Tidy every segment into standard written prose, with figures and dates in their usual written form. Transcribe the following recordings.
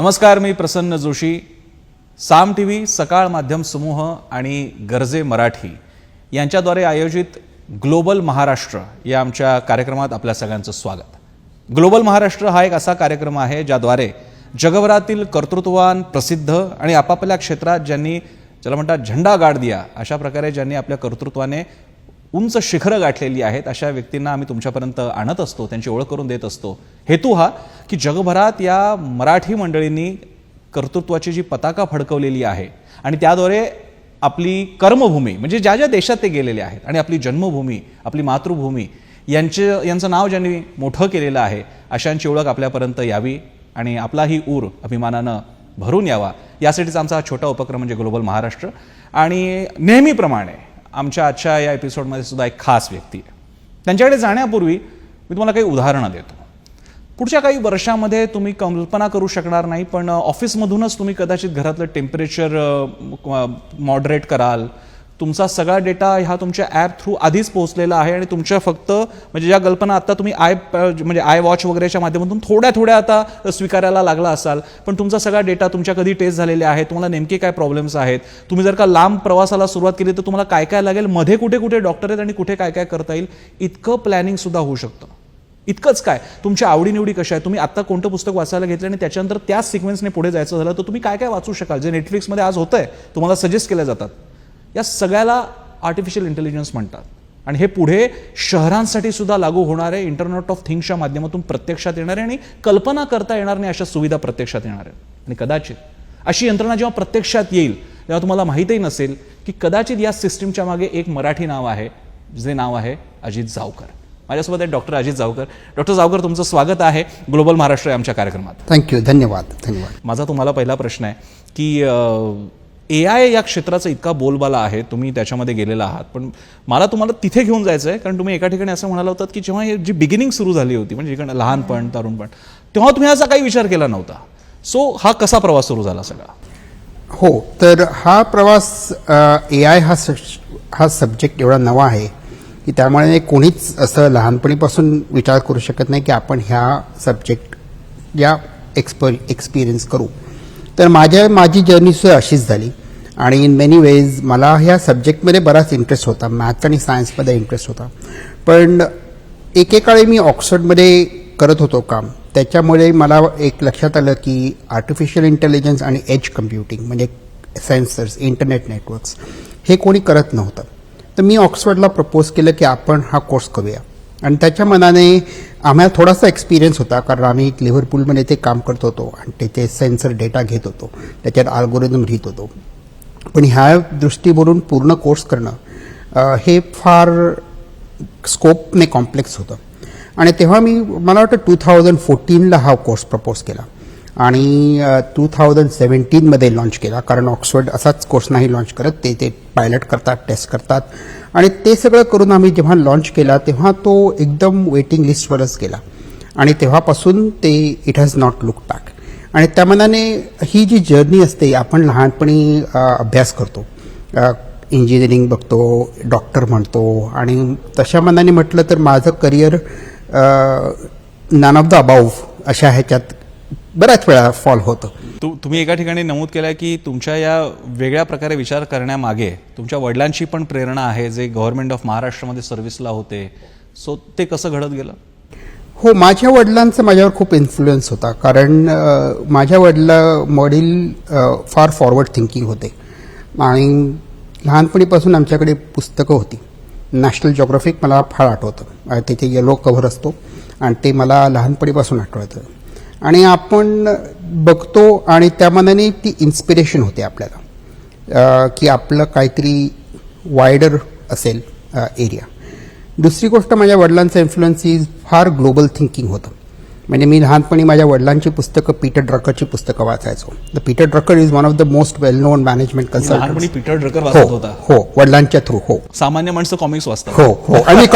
नमस्कार, मी प्रसन्न जोशी. साम टीव्ही, सकाळ माध्यम समूह आणि गरजे मराठी यांच्याद्वारे आयोजित ग्लोबल महाराष्ट्र या आमच्या कार्यक्रमात आपल्या सगळ्यांचं स्वागत. ग्लोबल महाराष्ट्र हा एक असा कार्यक्रम आहे ज्याद्वारे जगभरातील कर्तृत्ववान, प्रसिद्ध आणि आपापल्या क्षेत्रात ज्यांनी ज्याला म्हणतात झेंडा गाड दिया, अशा प्रकारे ज्यांनी आपल्या कर्तृत्वाने उंच शिखरं गाठलेली आहेत अशा व्यक्तींना आम्ही तुमच्यापर्यंत आणत असतो, त्यांची ओळख करून देत असतो. हेतू हा की जगभरात या मराठी मंडळींनी कर्तृत्वाची जी पताका फडकवलेली आहे आणि त्याद्वारे आपली कर्मभूमी म्हणजे ज्या ज्या देशात ते गेलेले आहेत आणि आपली जन्मभूमी, आपली मातृभूमी यांचं नाव ज्यांनी मोठं केलेलं आहे अशांची ओळख आपल्यापर्यंत यावी आणि आपलाही ऊर अभिमानानं भरून यावा, यासाठीच आमचा हा छोटा उपक्रम म्हणजे ग्लोबल महाराष्ट्र. आणि नेहमीप्रमाणे आमच्या आजच्या या एपिसोडमध्ये सुद्धा एक खास व्यक्ती आहे. त्यांच्याकडे जाण्यापूर्वी मी तुम्हाला काही उदाहरणं देतो. पुढच्या काही वर्षामध्ये तुम्ही कल्पना करू शकणार नाही, पण ऑफिसमधूनच तुम्ही कदाचित घरातलं टेम्परेचर मॉडरेट कराल. तुमचा सगळा डेटा हा तुमच्या ॲप थ्रू आधीच पोहोचलेला आहे आणि तुमच्या फक्त म्हणजे ज्या कल्पना आता तुम्ही आय वॉच वगैरेच्या माध्यमातून थोड्या थोड्या आता स्वीकारायला लागला असाल, पण तुमचा सगळा डेटा तुमच्या कधी टेस्ट झालेले आहे, तुम्हाला नेमके काय प्रॉब्लेम्स आहेत, तुम्ही जर का लांब प्रवासाला सुरुवात केली तर तुम्हाला काय काय लागेल, मध्ये कुठे कुठे डॉक्टर आहेत आणि कुठे काय काय करता येईल, इतकं प्लॅनिंग सुद्धा होऊ शकतं. इतकंच काय, तुमच्या आवडीनिवडी कशा आहेत, तुम्ही आता कोणतं पुस्तक वाचायला घेतलं आणि त्याच्यानंतर त्याच सिक्वेन्सने पुढे जायचं झालं तर तुम्ही काय काय वाचू शकाल, जे नेटफ्लिक्समध्ये आज होतंय, तुम्हाला सजेस्ट केल्या जातात. या सगळ्याला आर्टिफिशियल इंटेलिजन्स म्हणतात आणि हे पुढे शहरांसाठी सुद्धा लागू होणारे, इंटरनेट ऑफ थिंग्सच्या माध्यमातून प्रत्यक्षात येणारे आणि कल्पना करता येणार नाही अशा सुविधा प्रत्यक्षात येणार आहेत. आणि कदाचित अशी यंत्रणा जेव्हा प्रत्यक्षात येईल तेव्हा तुम्हाला माहीतही नसेल की कदाचित या सिस्टीमच्या मागे एक मराठी नाव आहे, जे नाव आहे अजित जावकर. माझ्यासोबत आहे डॉक्टर अजित जावकर. डॉक्टर जावकर, तुमचं स्वागत आहे ग्लोबल महाराष्ट्र आमच्या कार्यक्रमात. थँक्यू, धन्यवाद. माझा तुम्हाला पहिला प्रश्न आहे की AI या क्षेत्राचा इतका बोलबाला आहे, तुम्ही त्याच्यामध्ये गेलेला आहात, पण मला तुम्हाला तिथे घेऊन जायचं आहे कारण तुम्ही एका ठिकाणी असं म्हणाला होतात की जेव्हा जी बिगिनिंग सुरू झाली होती म्हणजे जिकडे लहानपण, तरुणपण, तेव्हा तुम्ही असा काही विचार केला नव्हता. सो हा कसा प्रवास सुरू झाला सगळा? हो, तर हा प्रवास AI हा सब्जेक्ट एवढा नवा आहे की त्यामुळे कोणीच असं लहानपणीपासून विचार करू शकत नाही की आपण ह्या सब्जेक्ट या एक्सपिरियन्स करू. तर माझी जर्नी सुद्धा अशीच झाली आणि इन मेनी वेज मला ह्या सब्जेक्टमध्ये बराच इंटरेस्ट होता, मॅथ्स आणि सायन्समध्ये इंटरेस्ट होता. पण एकेकाळी मी ऑक्सफर्डमध्ये करत होतो काम, त्याच्यामुळे मला एक लक्षात आलं की आर्टिफिशियल इंटेलिजन्स आणि एज कम्प्युटिंग म्हणजे सेन्सर्स, इंटरनेट नेटवर्क्स हे कोणी करत नव्हतं. तर मी ऑक्सफर्डला प्रपोज केलं की आपण हा कोर्स करूया आणि त्याच्या मनाने आम्हाला थोडासा एक्सपिरियन्स होता कारण आम्ही लिव्हरपूलमध्ये ते काम करत होतो आणि तिथे सेन्सर डेटा घेत होतो, त्याच्यात अल्गोरिदम लिहित होतो. पण ह्या दृष्टीवरून पूर्ण कोर्स करणं हे फार स्कोपने कॉम्प्लेक्स होतं आणि तेव्हा मला वाटतं 2014ला हा कोर्स प्रपोज केला आणि 2017मध्ये लॉन्च केला कारण ऑक्सफर्ड असाच कोर्स नाही लॉन्च करत, ते पायलट करतात, टेस्ट करतात आणि ते सगळं करून आम्ही जेव्हा लॉन्च केला तेव्हा तो एकदम वेटिंग लिस्टवरच गेला आणि तेव्हापासून ते it has not look back. आणि त्या मनाने ही जी जर्नी असते, आपण लहानपणी अभ्यास करतो, इंजिनिअरिंग बघतो, डॉक्टर म्हणतो आणि तशा मनाने म्हटलं तर माझं career none of the above अशा ह्याच्यात बऱ्याच वेळा फॉल होतं. तुम्ही एका ठिकाणी नमूद केलं की तुमच्या या वेगळ्या प्रकारे विचार करण्यामागे तुमच्या वडिलांची पण प्रेरणा आहे, जे गव्हर्नमेंट ऑफ महाराष्ट्रामध्ये सर्व्हिसला होते. सो ते कसं घडत गेलं? हो, माझ्या वडिलांचा माझ्यावर खूप इन्फ्लुएन्स होता कारण माझ्या वडील फार फॉरवर्ड थिंकिंग होते आणि लहानपणीपासून आमच्याकडे पुस्तकं होती. नॅशनल जिओग्राफिक मला फार आठवतं, तिथे येलो कव्हर असतो आणि ते मला लहानपणीपासून आठवतं आणि आपण बघतो आणि त्या मनाने ती इन्स्पिरेशन होते आपल्याला की आपलं काहीतरी वायडर असेल एरिया. दुसरी गोष्ट, माझ्या वडिलांचा इन्फ्लुएन्स ही फार ग्लोबल थिंकिंग होतं. म्हणजे मी लहानपणी माझ्या वडिलांची पुस्तकं, पीटर ड्रकरची पुस्तकं वाचायचो. The Peter Drucker is one of the most well non management consultant. Peter Drucker वाचत होता? हो, वडिलांच्या थ्रू. हो, सामान्य माणसं कॉमिक्स वाचतात. हो, आणि मी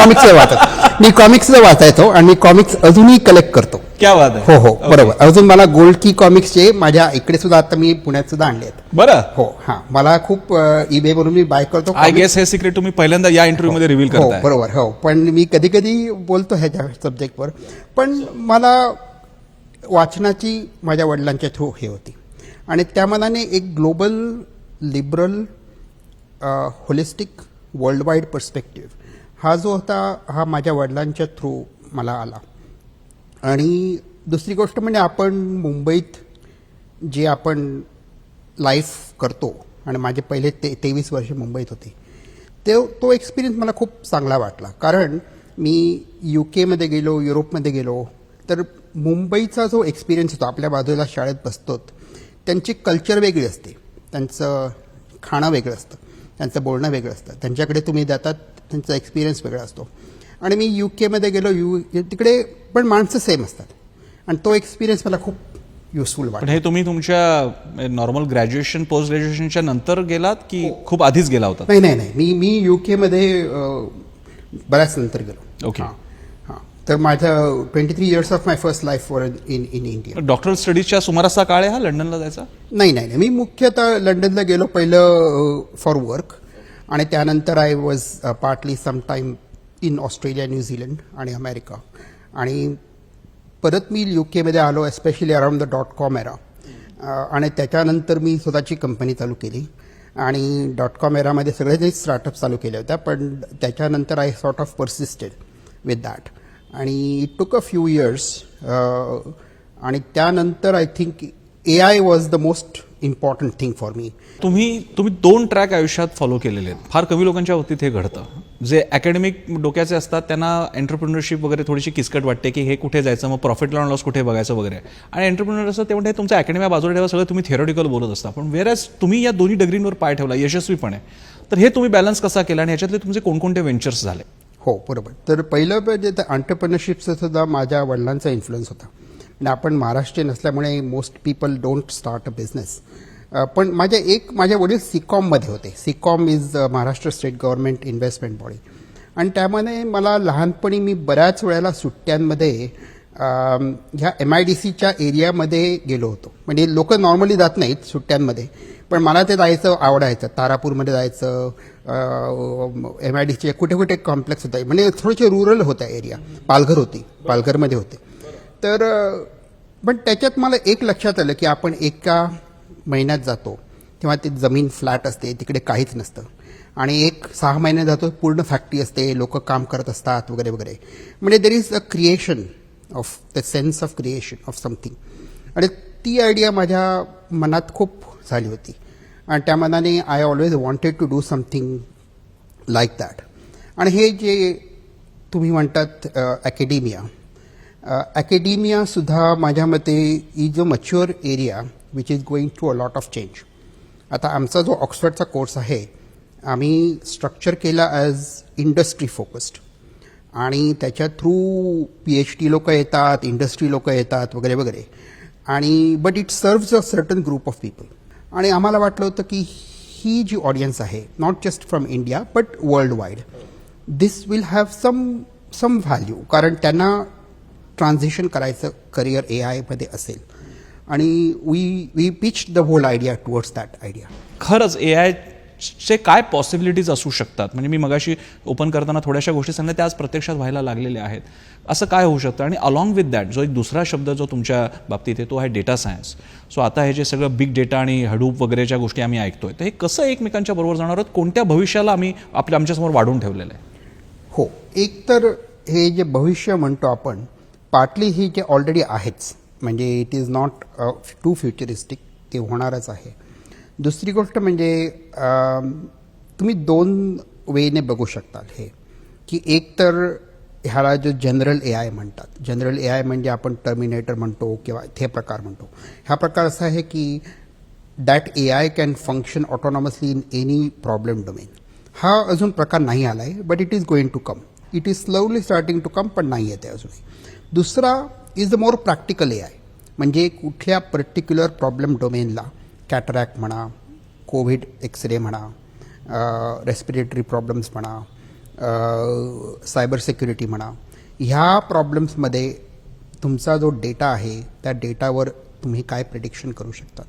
कॉमिक्स वाचायचो आणि मी कॉमिक्स अजूनही कलेक्ट करतो. क्या बात आहे. हो, बरोबर. अजून मला गोल्ड की कॉमिक्सचे माझ्या इकडे सुद्धा आता मी पुण्यात सुद्धा आणले आहेत. बरं. हो, हां, मला खूप eBay वरून मी बाय करतो. आय गेस हे सिक्रेट तुम्ही पहिल्यांदा या इंटरव्ह्यू मध्ये रिव्हील करताय. बरोबर. हो, पण मी कधी कधी बोलतो ह्याच्या सब्जेक्टवर. पण मला वाचनाची माझ्या वडिलांच्या थ्रू हे होती आणि त्या मनाने एक global liberal holistic world wide perspective हा जो होता हा माझ्या वडिलांच्या थ्रू मला आला. आणि दुसरी गोष्ट म्हणजे आपण मुंबईत जे आपण लाईफ करतो आणि माझे पहिले 23 वर्ष मुंबईत होते तो एक्सपिरियन्स मला खूप चांगला वाटला. कारण मी UK मध्ये गेलो, युरोपमध्ये गेलो तर मुंबईचा जो एक्सपिरियन्स होतो, आपल्या बाजूला शाळेत बसतो, त्यांची कल्चर वेगळी असते, त्यांचं खाणं वेगळं असतं, त्यांचं बोलणं वेगळं असतं, त्यांच्याकडे तुम्ही जातात त्यांचा एक्सपिरियन्स वेगळा असतो. आणि मी UK मध्ये गेलो, तिकडे पण माणसं सेम असतात आणि तो एक्सपिरियन्स मला खूप युजफुल पण वाटला. हे तुम्ही तुमच्या नॉर्मल ग्रॅज्युएशन पोस्ट ग्रॅज्युएशनच्या नंतर गेलात की खूप आधीच गेला होता? नाही मी UK मध्ये बऱ्याच नंतर गेलो. ओके. हां, तर माझा 23 years of my first life वर इन इंडिया. डॉक्टरल स्टडीजच्या सुमाराचा काळ आहे हा लंडनला जायचा? नाही मी मुख्यतः लंडनला गेलो पहिलं फॉर वर्क आणि त्यानंतर I was partly some time in Australia, New Zealand आणि अमेरिका. आणि परत मी UK मध्ये आलो, especially around the .com era. आणि त्याच्यानंतर मी स्वतःची कंपनी चालू केली आणि .com एरामध्ये सगळे स्टार्टअप चालू केले होत्या. पण त्याच्यानंतर I sort of persisted with that आणि it took a few years. आणि त्यानंतर I think AI was the most important thing for me. तुम्ही 2 ट्रॅक आयुष्यात फॉलो केलेले आहेत. फार कमी लोकांच्या बाबतीत हे घडतं. जे अकॅडमिक डोक्याचे असतात त्यांना एंटरप्रिनरशिप वगैरे थोडीशी किचकट वाटते की हे कुठे जायचं, मग प्रॉफिट अँड लॉस कुठे बघायचं वगैरे. आणि एंटरप्रिनर असं ते म्हणते तुमचं अकॅडमिया बाजूला ठेवा, सगळं तुम्ही थिअरॉटिकल बोलत असता. पण वेरॅज तुम्ही या दोन्ही डिग्रींवर पाय ठेवला यशस्वीपणे. तर हे तुम्ही बॅलन्स कसा केला आणि याच्यातले तुमचे कोणकोणते व्हेंचर्स झाले? हो, बरोबर. तर पहिलं म्हणजे एंटरप्रिनरशिपचा सुद्धा माझ्या वडिलांचा इन्फ्लुएन्स होता. आणि आपण महाराष्ट्रीयन असल्यामुळे most people don't start a business. पण माझे वडील CCOMमध्ये होते. CCOM is Maharashtra state government investment body. आणि त्यामध्ये मला लहानपणी मी बऱ्याच वेळेला सुट्ट्यांमध्ये ह्या MIDCच्या एरियामध्ये गेलो होतो. म्हणजे लोक नॉर्मली जात नाहीत सुट्ट्यांमध्ये, पण मला ते जायचं आवडायचं. तारापूरमध्ये जायचं, MIDCचे कुठे कुठे कॉम्प्लेक्स होता, म्हणजे थोडेसे रुरल होता एरिया. पालघरमध्ये होते. तर पण त्याच्यात मला एक लक्षात आलं की आपण एका महिन्यात जातो तेव्हा ती जमीन फ्लॅट असते, तिकडे काहीच नसतं. आणि 6 महिने जातो, पूर्ण फॅक्टरी असते, लोक काम करत असतात वगैरे वगैरे. म्हणजे देर is a creation of the sense of creation of something. आणि ती आयडिया माझ्या मनात खूप झाली होती आणि त्या मनाने I always wanted to do something like that. आणि हे जे तुम्ही म्हणतात अकॅडेमिया सुद्धा माझ्या मते is a mature area which is going to a lot of change. आता आमचा जो ऑक्सफर्डचा कोर्स आहे आम्ही स्ट्रक्चर केला ॲज इंडस्ट्री फोकस्ड आणि त्याच्या थ्रू PhD लोक येतात, इंडस्ट्री लोक येतात वगैरे वगैरे. आणि but it serves a certain group of people. आणि आम्हाला वाटलं होतं की ही जी ऑडियन्स आहे, not just from India but world wide, this will have some value. कारण त्यांना ट्रान्झिशन करायचं करिअर AI मध्ये असेल. आणि we pitch the whole idea towards that idea. खरंच AIचे काय पॉसिबिलिटीज असू शकतात? म्हणजे मी मगाशी ओपन करताना थोड्याशा गोष्टी सांगितल्या, त्या आज प्रत्यक्षात व्हायला लागलेल्या आहेत. असं काय होऊ शकतं? आणि अलॉंग विथ दॅट जो एक दुसरा शब्द जो तुमच्या बाबतीत आहे तो आहे डेटा सायन्स. सो आता हे जे सगळं बिग डेटा आणि हडूप वगैरेच्या गोष्टी आम्ही ऐकतोय, तर हे कसं एकमेकांच्या बरोबर जाणार आहोत? कोणत्या भविष्याला आम्ही आमच्यासमोर वाढवून ठेवलेलं आहे? हो, एक तर हे जे भविष्य म्हणतो आपण, पार्टली ही जे ऑलरेडी आहेच, म्हणजे it is not too futuristic, ते होणारच आहे. दुसरी गोष्ट म्हणजे तुम्ही 2 वेने बघू शकता हे, की एक तर ह्याला जो जनरल AI म्हणतात. जनरल AI म्हणजे आपण टर्मिनेटर म्हणतो किंवा हे प्रकार म्हणतो. हा प्रकार असा आहे की that AI can function autonomously in any problem domain. हा अजून प्रकार नाही आला आहे, but it is going to come. It is slowly starting to come, पण नाही येते अजूनही. दुसरा is the more practical AI, म्हणजे कुठल्या पर्टिक्युलर प्रॉब्लेम डोमेनला, कॅटरॅक्ट म्हणा, कोविड एक्सरे म्हणा, रेस्पिरेटरी प्रॉब्लेम्स म्हणा, सायबर सिक्युरिटी म्हणा, ह्या प्रॉब्लेम्समध्ये तुमचा जो डेटा आहे त्या डेटावर तुम्ही काय प्रेडिक्शन करू शकतात.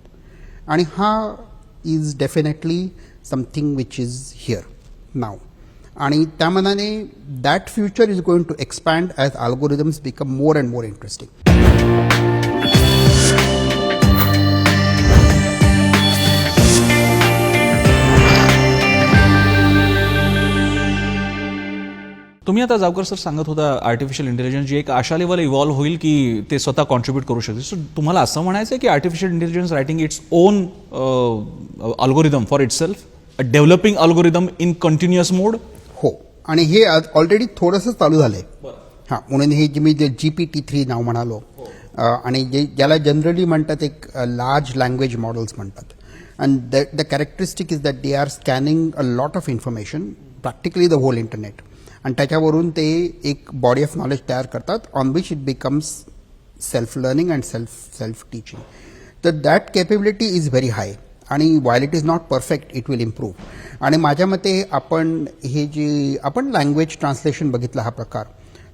आणि हा is definitely something which is here now. आणि त्या मनाने that future is going to expand as algorithms become more and more interesting. तुम्ही आता जावकर सर सांगत होता आर्टिफिशियल इंटेलिजन्स जी एक अशा लेवल इव्हॉल्व्ह होईल की ते स्वतः कॉन्ट्रीब्यूट करू शकते. सो तुम्हाला असं म्हणायचं आहे की artificial intelligence writing its own algorithm for itself, a developing algorithm in continuous mode. हो, आणि हे ऑलरेडी थोडंसं चालू झालंय. हां, म्हणून हे जे मी GPT-3 नाव म्हणालो, आणि ज्याला जनरली म्हणतात एक लार्ज लँग्वेज मॉडेल्स म्हणतात. And the characteristic is that they are scanning a lot of information, practically the whole internet, आणि त्याच्यावरून ते एक बॉडी ऑफ नॉलेज तयार करतात on which it becomes self learning and self teaching. तर that capability is very high, आणि while it is not perfect it will improve. आणि माझ्या मते आपण लँग्वेज ट्रान्सलेशन बघितला हा प्रकार,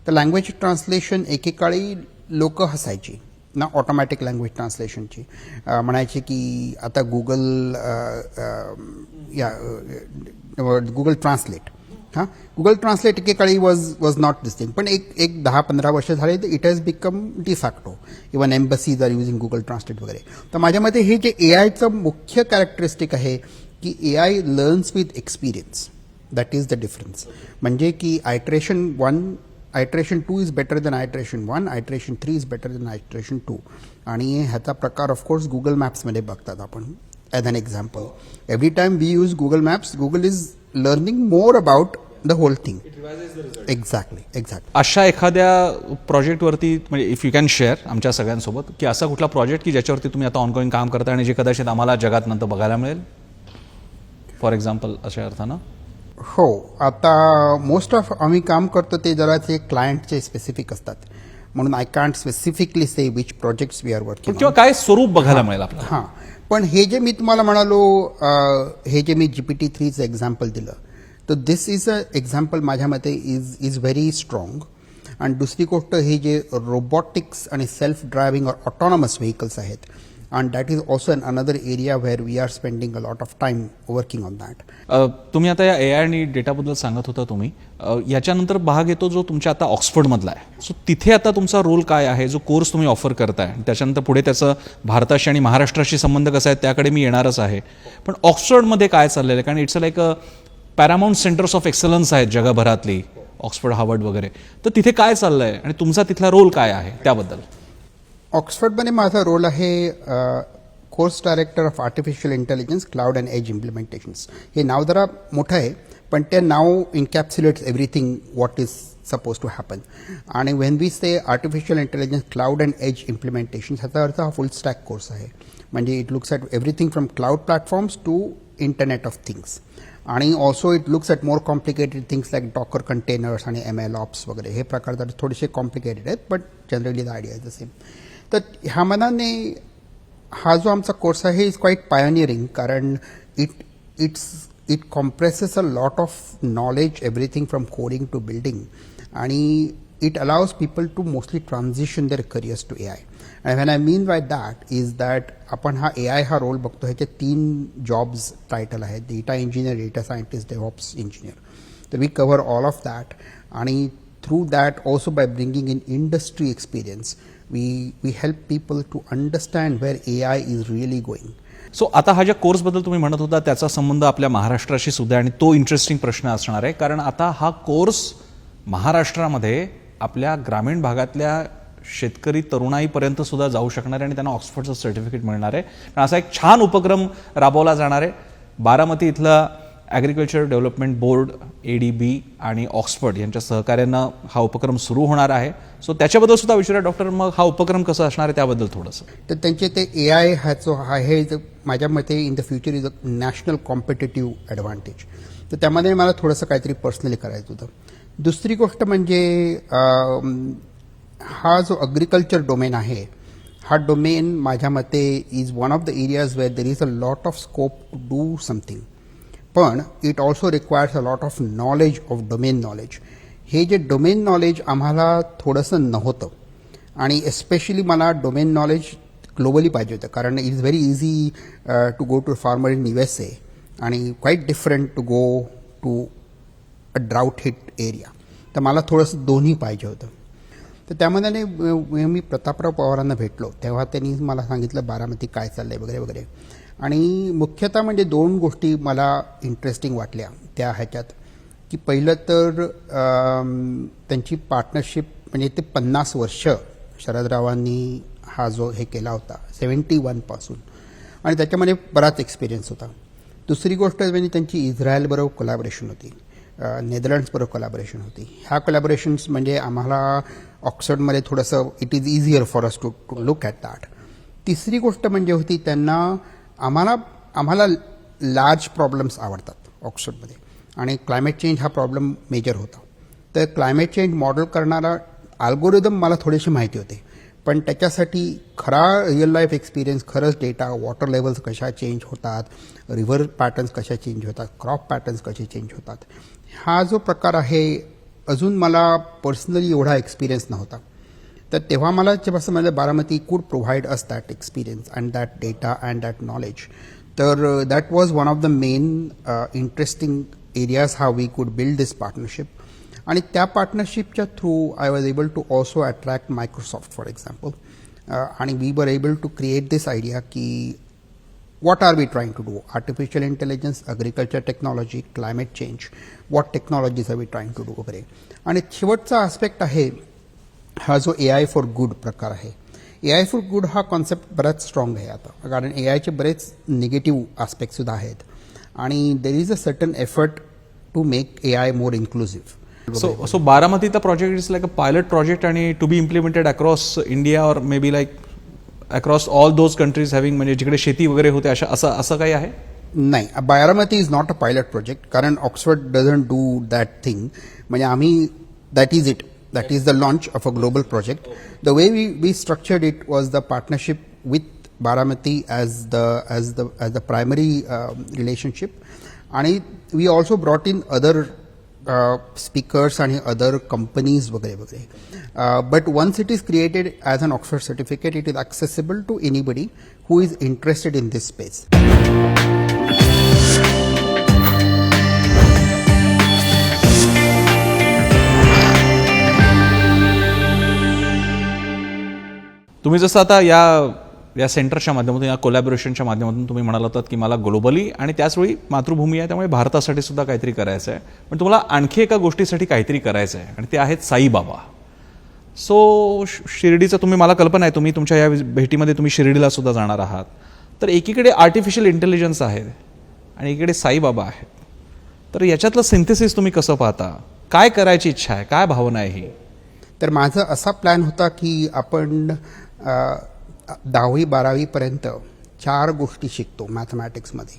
तर लँग्वेज ट्रान्सलेशन एकेकाळी लोक हसायची ना ऑटोमॅटिक लँग्वेज ट्रान्सलेशनची, म्हणायचे की आता गुगल ट्रान्सलेट, गुगल ट्रान्सलेट एकेकाळी वॉज नॉट दिस थिंग, पण एक 10-15 वर्ष झाले तर it has become de facto. Even embassies are using Google translate वगैरे. तर माझ्या मते हे जे एआयचं मुख्य कॅरेक्टरिस्टिक आहे की AI learns with experience, that is the difference. म्हणजे की iteration 2 is better than iteration 1, iteration 3 is better than iteration 2. आणि ह्याचा प्रकार ऑफकोर्स गुगल मॅप्समध्ये बघतात आपण as an example. Every time we use Google maps, Google is learning more about the whole thing. Exactly. अशा एखाद्या प्रोजेक्टवरती, म्हणजे इफ यू कॅन शेअर आमच्या सगळ्यांसोबत, की असा कुठला प्रोजेक्ट की ज्याच्यावरती तुम्ही आता ऑनगोईंग काम करता आणि जे कदाचित आम्हाला जगात नंतर बघायला मिळेल, फॉर एक्झाम्पल अशा अर्थानं? हो, आता मोस्ट ऑफ आम्ही काम करतो ते जरा ते क्लायंटचे स्पेसिफिक असतात, म्हणून I can't specifically say which projects we are working, किंवा काय स्वरूप बघायला मिळेल आपल्याला. हां, पण हे जे मी तुम्हाला म्हणालो, हे जे मी GPT-3चं एक्झाम्पल दिलं, तर दिस इज अ एक्झाम्पल माझ्या मते इज व्हेरी स्ट्रॉंग. आणि दुसरी गोष्ट, हे जे रोबोटिक्स आणि सेल्फ ड्रायव्हिंग और ऑटोनॉमस व्हेकल्स आहेत, and that is also an another area where we are spending a lot of time working on that. तुम्ही आता या AI आणि डेटाबद्दल सांगत होता तुम्ही, याच्यानंतर भाग येतो जो तुमच्या आता ऑक्सफर्डमधला आहे. सो तिथे आता तुमचा रोल काय आहे, जो कोर्स तुम्ही ऑफर करताय, त्याच्यानंतर पुढे त्याचं भारताशी आणि महाराष्ट्राशी संबंध कसा आहे त्याकडे मी येणारच आहे. पण ऑक्सफर्डमध्ये काय चाललेलं आहे, कारण it's like paramount centres of excellence आहेत जगभरातली, ऑक्सफर्ड, हार्वर्ड वगैरे. तर तिथे काय चाललंय आणि तुमचा तिथला रोल काय आहे त्याबद्दल? ऑक्सफर्डमध्ये माझा रोल आहे course director of artificial intelligence cloud and edge implementations. हे नाव जरा मोठं आहे, पण ते नाव encapsulates everything what is suppose to happen. आणि when we say artificial intelligence cloud and edge implementation, ह्याचा अर्थ हा फुल स्टॅक कोर्स आहे. म्हणजे it looks at everything from cloud platforms to internet of things. आणि also it looks at more complicated things like Docker containers आणि ML ops वगैरे. हे प्रकार जर थोडेसे कॉम्प्लिकेटेड आहेत, but generally the idea is the same. तर ह्या मनाने हा जो आमचा कोर्स आहे इज क्वाईट पायोनियरिंग, कारण it compresses a lot of knowledge, everything from coding to building, आणि it allows people to mostly transition their careers to AI. आणि when I mean by that is that आपण हा AI हा role बघतो, ह्याचे 3 jobs title आहेत: data engineer, data scientist, DevOps engineer. तर we cover all of that, आणि through that also by bringing in industry experience we help people to understand where AI is really going. So आता हा ज्या कोर्सबद्दल तुम्ही म्हणत होता त्याचा संबंध आपल्या महाराष्ट्राशी सुद्धा, आणि तो इंटरेस्टिंग प्रश्न असणार आहे, कारण आता हा कोर्स महाराष्ट्रामध्ये आपल्या ग्रामीण भागातल्या शेतकरी तरुणाईपर्यंत सुद्धा जाऊ शकणार आहे आणि त्यांना ऑक्सफर्डचं सर्टिफिकेट मिळणार आहे. असा एक छान उपक्रम राबवला जाणार आहे. बारामती इथला ॲग्रिकल्चर डेव्हलपमेंट बोर्ड, ADB आणि ऑक्सफर्ड यांच्या सहकार्यानं हा उपक्रम सुरू होणार आहे. सो त्याच्याबद्दल सुद्धा विचारा डॉक्टर, मग हा उपक्रम कसा असणार आहे त्याबद्दल थोडंसं. तर त्यांचे ते AI हे माझ्या मते in the future is a national competitive advantage. तर त्यामध्ये मला थोडंसं काहीतरी पर्सनली करायचं होतं. दुसरी गोष्ट म्हणजे हा जो ॲग्रिकल्चर डोमेन आहे, हा डोमेन माझ्या मते is one of the areas where there is a lot of scope to do something, पण it also requires a lot of knowledge of domain knowledge. हे जे डोमेन नॉलेज आम्हाला थोडंसं नव्हतं, आणि एस्पेशली मला डोमेन नॉलेज ग्लोबली पाहिजे होतं, कारण it is very easy to go to farmer in USA आणि quite different to go to a drought hit area. तर मला थोडंसं दोन्ही पाहिजे होतं. तर त्यामध्ये मी प्रतापराव पवारांना भेटलो, तेव्हा त्यांनी मला सांगितलं बारामती काय चाललंय वगैरे वगैरे. आणि मुख्यतः म्हणजे 2 गोष्टी मला इंटरेस्टिंग वाटल्या त्या ह्याच्यात. की पहिलं तर त्यांची पार्टनरशिप म्हणजे ते 50 वर्ष शरदरावांनी हा जो हे केला होता 71 पासून आणि त्याच्यामध्ये बराच एक्सपिरियन्स होता. दुसरी गोष्ट म्हणजे त्यांची इस्रायलबरोबर कोलॅबोरेशन होती, नेदरलँड्सबरोबर कोलॅबोरेशन होती. ह्या कोलॅबोरेशन्स म्हणजे आम्हाला ऑक्सफर्डमध्ये थोडंसं it is easier for us to look at that. तिसरी गोष्ट म्हणजे होती त्यांना आम्हाला लार्ज प्रॉब्लेम्स आवडतात ऑक्सफर्डमध्ये आणि क्लायमेट चेंज हा प्रॉब्लेम मेजर होता. तर क्लायमेट चेंज मॉडेल करणारा अल्गोरिदम मला थोडीशी माहिती होते, पण त्याच्यासाठी खरा रिअल लाईफ एक्सपिरियन्स, खरंच डेटा, वॉटर लेवल्स कशा चेंज होतात, रिव्हर पॅटर्न्स कशा चेंज होतात, क्रॉप पॅटर्न्स कसे चेंज होतात, हा जो प्रकार आहे अजून मला पर्सनली एवढा एक्सपिरियन्स नव्हता. तर तेव्हा मला जेव्हा म्हणजे Baramati could provide us that experience and that data and that knowledge. तर that was one of the main interesting areas how we could build this partnership. आणि त्या पार्टनरशिपच्या through I was able to also attract Microsoft for example. आणि we were able to create this idea की what are we trying to do? Artificial intelligence, agriculture technology, climate change, what technologies are we trying to do वगैरे. आणि शेवटचा aspect आहे हा जो AI for good प्रकार आहे. AI फॉर गुड हा कॉन्सेप्ट बराच स्ट्रॉंग आहे आता, कारण AIचे बरेच निगेटिव्ह आस्पेक्ट सुद्धा आहेत आणि there is a certain effort to make AI more inclusive. So Baramati the project is like a pilot project and to be implemented across India or maybe like across all those countries having म्हणजे जिकडे शेती वगैरे होते असं काही आहे? नाही, Baramati is not a pilot project, कारण Oxford doesn't do that thing. म्हणजे आम्ही that is it, that is the launch of a global project. The way we structured it was the partnership with Baramati as the primary relationship. आणि we also brought in other speakers and other companies वगैरे. But once it is created as an Oxford certificate, it is accessible to anybody who is interested in this space. तुम्ही जसं आता या सेंटरच्या माध्यमातून, या कोलॅबोरेशनच्या माध्यमातून तुम्ही म्हणाला होतात की मला ग्लोबली आणि त्याचवेळी मातृभूमी आहे त्यामुळे भारतासाठी सुद्धा काहीतरी करायचं आहे, पण तुम्हाला आणखी एका गोष्टीसाठी काहीतरी करायचं आहे आणि ते आहेत साईबाबा. सो शिर्डीचं तुम्ही, मला कल्पना आहे तुम्ही तुमच्या या भेटीमध्ये तुम्ही शिर्डीला सुद्धा जाणार आहात. तर एकीकडे आर्टिफिशियल इंटेलिजन्स आहे आणि एकीकडे साईबाबा आहेत. तर याच्यातलं सिंथेसिस तुम्ही कसं पाहता? काय करायची इच्छा आहे? काय भावना आहे ही? तर माझा असा प्लॅन होता की आपण 10वी 12वीपर्यंत 4 गोष्टी शिकतो मॅथमॅटिक्समध्ये: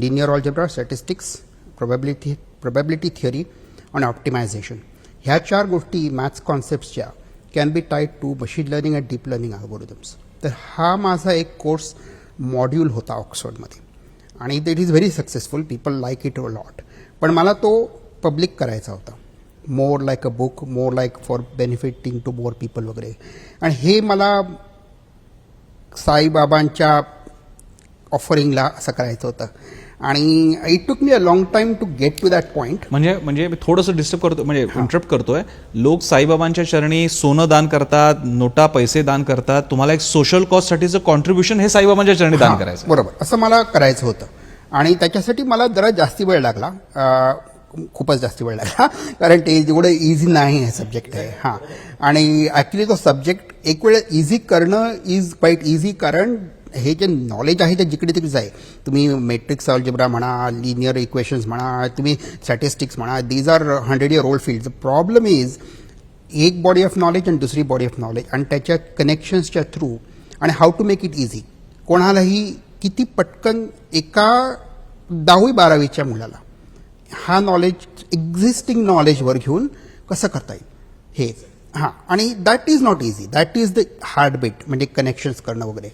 linear algebra, statistics, probability theory आणि ऑप्टिमायझेशन. ह्या 4 गोष्टी मॅथ्स कॉन्सेप्ट्सच्या can be tied to machine learning and deep learning algorithms. तर हा माझा एक कोर्स मॉड्यूल होता ऑक्सफर्डमध्ये आणि it is very successful. People like it a lot. पण मला तो पब्लिक करायचा होता, more like a book, more like for benefiting to more people वगैरे. आणि हे मला साईबाबांच्या ऑफरिंगला असं करायचं होतं आणि it took me a long time to get to that point. म्हणजे मी थोडंसं डिस्टर्ब करतो, म्हणजे इंटरप्ट करतोय. लोक साईबाबांच्या चरणी सोनं दान करतात, नोटा, पैसे दान करतात. तुम्हाला एक सोशल कॉजसाठीचं कॉन्ट्रीब्युशन हे साईबाबांच्या चरणी दान करायचं. बरोबर, असं मला करायचं होतं आणि त्याच्यासाठी मला जरा जास्ती वेळ लागला, खूपच जास्त वेळ लागला, कारण ते जेवढं इझी नाही हे सब्जेक्ट आहे. हां, आणि ॲक्च्युली तो सब्जेक्ट एक वेळ इझी करणं इज क्वाईट इझी, कारण हे जे नॉलेज आहे ते जिकडे तिकडे आहे. तुम्ही मॅट्रिक्स अल्जेब्रा म्हणा, लिनियर इक्वेशन्स म्हणा, तुम्ही स्टॅटिस्टिक्स म्हणा, these are 100 year old field. The problem is एक बॉडी ऑफ नॉलेज आणि दुसरी बॉडी ऑफ नॉलेज आणि त्याच्या कनेक्शन्सच्या थ्रू आणि how to make it easy. कोणालाही किती पटकन एका 10वी 12वीच्या मुलाला हा नॉलेज एक्झिस्टिंग नॉलेजवर घेऊन कसं करता येईल हे. हां, आणि that is not easy, that is the hard bit, म्हणजे कनेक्शन्स करणं वगैरे.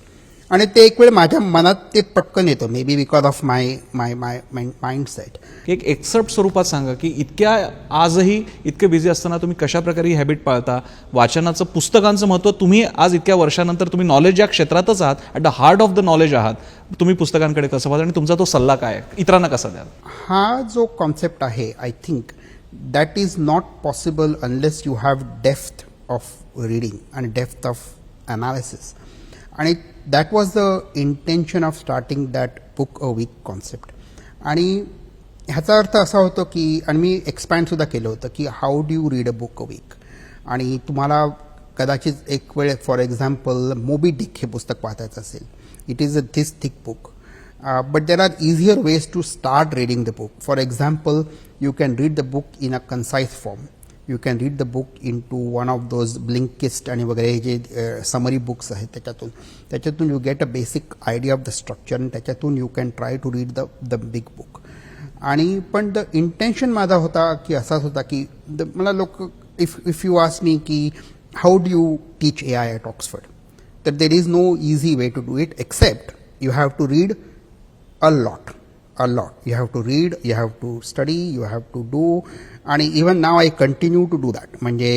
आणि ते एक वेळ माझ्या मनात ते पटकन येतं, may be because of my mindset. एक एक्सर्प्ट स्वरूपात सांगा की आजही इतके बिझी असताना तुम्ही कशा प्रकारे ही हॅबिट पाळता? वाचनाचं, पुस्तकांचं महत्त्व, तुम्ही आज इतक्या वर्षानंतर तुम्ही नॉलेज या क्षेत्रातच आहात, at the heart of the knowledge आहात, तुम्ही पुस्तकांकडे कसं पाहता आणि तुमचा तो सल्ला काय आहे? इतरांना कसा द्याल? हा जो कॉन्सेप्ट आहे, I think that is not possible unless you have depth of reading आणि डेप्थ ऑफ अनालिसिस. आणि that was the intention of starting that book a week concept. आणि ह्याचा अर्थ असा होतो की, आणि मी एक्सपॅन्डसुद्धा केलं होतं की how do you read a book a week. आणि तुम्हाला कदाचित एक वेळ फॉर एक्झाम्पल मोबी डिक हे पुस्तक वाचायचं असेल, it is a this thick book, but there are easier ways to start reading the book. For example, you can read the book in a concise form. You can read the book in to one of those Blinkist आणि वगैरे जे summary books आहेत त्याच्यातून you get a basic idea of the structure, आणि त्याच्यातून you can try to read the big book. आणि पण the intention माझा होता की असाच होता की मला लोक इफ यू आस्क मी की how do you teach AI at Oxford, तर there is no easy way to do it except you have to read a lot. You have to read, you have to study, you have to do, and even now I continue to do that. म्हणजे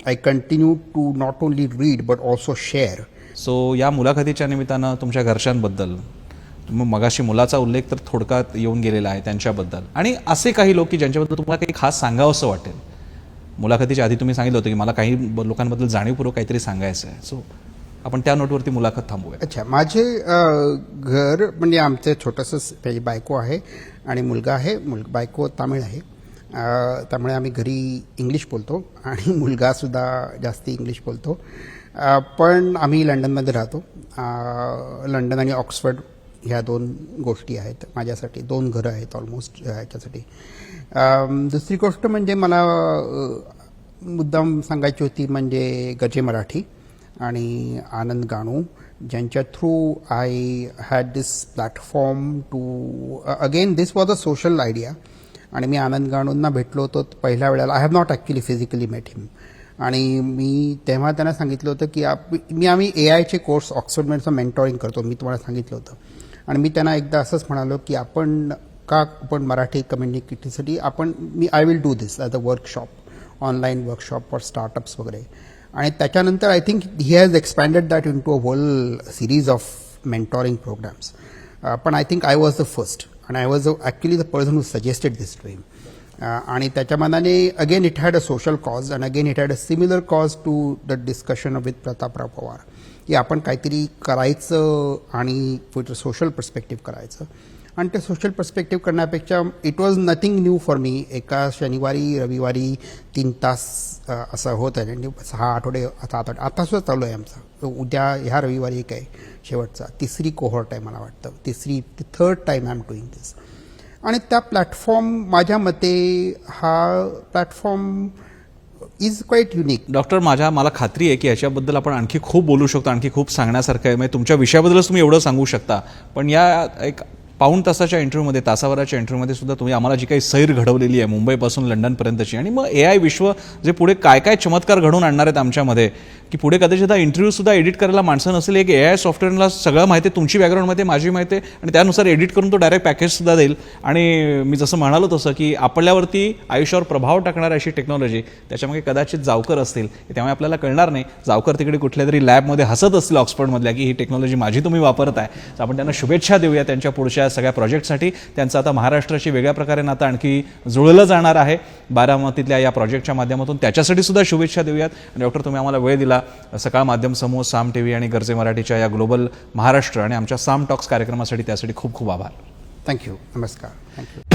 I continue to not only read but also share. So या मुलाखतीच्या निमित्तानं तुमच्या घरच्यांबद्दल, मग मगाशी मुलाचा उल्लेख तर थोडक्यात येऊन गेलेला आहे त्यांच्याबद्दल, आणि असे काही लोक की ज्यांच्याबद्दल तुम्हाला काही खास सांगावंसं वाटेल. मुलाखतीच्या आधी तुम्ही सांगितलं होतं की मला काही लोकांबद्दल जाणीवपूर्वक काहीतरी सांगायचं आहे. सो आपण त्या नोटवरती मुलाखत थांबूया. अच्छा, माझे घर म्हणजे आमचं छोटंसं माझी बायको आहे आणि मुलगा आहे. बायको तामिळ आहे, त्यामुळे आम्ही घरी इंग्लिश बोलतो आणि मुलगासुद्धा जास्ती इंग्लिश बोलतो. पण आम्ही लंडनमध्ये राहतो. लंडन आणि ऑक्सफर्ड ह्या 2 गोष्टी आहेत माझ्यासाठी, 2 घरं आहेत ऑलमोस्ट ह्याच्यासाठी. दुसरी गोष्ट म्हणजे मला मुद्दाम सांगायची होती म्हणजे गरजे मराठी आणि आनंद गाणू, ज्यांच्या through I had this platform to again this was a social idea. आणि मी आनंद गाणूंना भेटलो होतो पहिल्या वेळेला. I have not actually physically met him. आणि मी तेव्हा त्यांना सांगितलं होतं की आम्ही AIचे कोर्स ऑक्सफर्डमधचं मेंटॉरिंग करतो, मी तुम्हाला सांगितलं होतं. आणि मी त्यांना एकदा असंच म्हणालो की आपण मराठी कम्युनिटीसाठी I will do this as a workshop, online workshop for startups वगैरे. आणि त्याच्यानंतर I think he has expanded that into a whole series of mentoring programs. पण I think I was the first, आणि I was actually the person who suggested this to him. आणि त्याच्या मनाने again it had a social cause, and again it had a similar cause to the discussion with Prataprao Pawar, की आपण काहीतरी करायचं आणि social perspective करायचं. आणि ते सोशल पर्स्पेक्टिव्ह करण्यापेक्षा it was nothing new for me. एका शनिवारी रविवारी 3 तास असं होत आहे, आणि 6 आठवडे आता सुद्धा चालू आहे आमचा. उद्या ह्या रविवारी एक आहे शेवटचा, 3री कोहॉर्ट आहे मला वाटतं, 3rd time I am doing this. आणि त्या प्लॅटफॉर्म माझ्या मते हा platform is quite unique. Doctor, मला खात्री आहे की याच्याबद्दल आपण आणखी खूप बोलू शकतो, आणखी खूप सांगण्यासारखं आहे. म्हणजे तुमच्या विषयाबद्दलच तुम्ही एवढं सांगू शकता, पण या एक पाऊण तासाच्या इंटरव्ह्यूमध्ये, तासाभराच्या इंटरव्ह्यूमध्ये सुद्धा तुम्ही आम्हाला जी काही सैर घडवलेली आहे मुंबईपासून लंडनपर्यंतची, आणि मग AI विश्व जे पुढे काय काय चमत्कार घडवून आणणार आहेत आमच्यामध्ये, की पुढे कदाचित हा इंटरव्ह्यूसुद्धा एडिट करायला माणसं नसेल. एक AI सॉफ्टवेअरला सगळं माहिती आहे, तुमची बॅकग्राऊंड माहिती आहे, माझी माहिती आहे, आणि त्यानुसार एडिट करून तो डायरेक्ट पॅकेजसुद्धा देईल. आणि मी जसं म्हणालो तसं की आपल्यावरती आयुष्यावर प्रभाव टाकणारी अशी टेक्नॉलॉजी, त्याच्यामागे कदाचित जावकर असतील, त्यामुळे आपल्याला कळणार नाही. जावकर तिकडे कुठल्या तरी लॅबमध्ये हसत असतील ऑक्सफर्डमधल्या की ही टेक्नॉलॉजी माझी तुम्ही वापरताय. तर आपण त्यांना शुभेच्छा देऊया त्यांच्या पुढच्या सगळ्या प्रोजेक्टसाठी. त्यांचं आता महाराष्ट्राशी वेगळ्या प्रकारे नातं आणखी जुळलं जाणार आहे बारामतीतल्या या प्रोजेक्टच्या माध्यमातून. त्याच्यासाठी सुद्धा शुभेच्छा देऊयात. आणि डॉक्टर, तुम्ही आम्हाला वेळ दिला. सकाळ माध्यम समूह, साम TV आणि गरजे मराठीच्या या ग्लोबल महाराष्ट्र आणि आमच्या साम टॉक्स कार्यक्रमासाठी, त्यासाठी खूप खूप आभार. थँक्यू. नमस्कार. थँक्यू.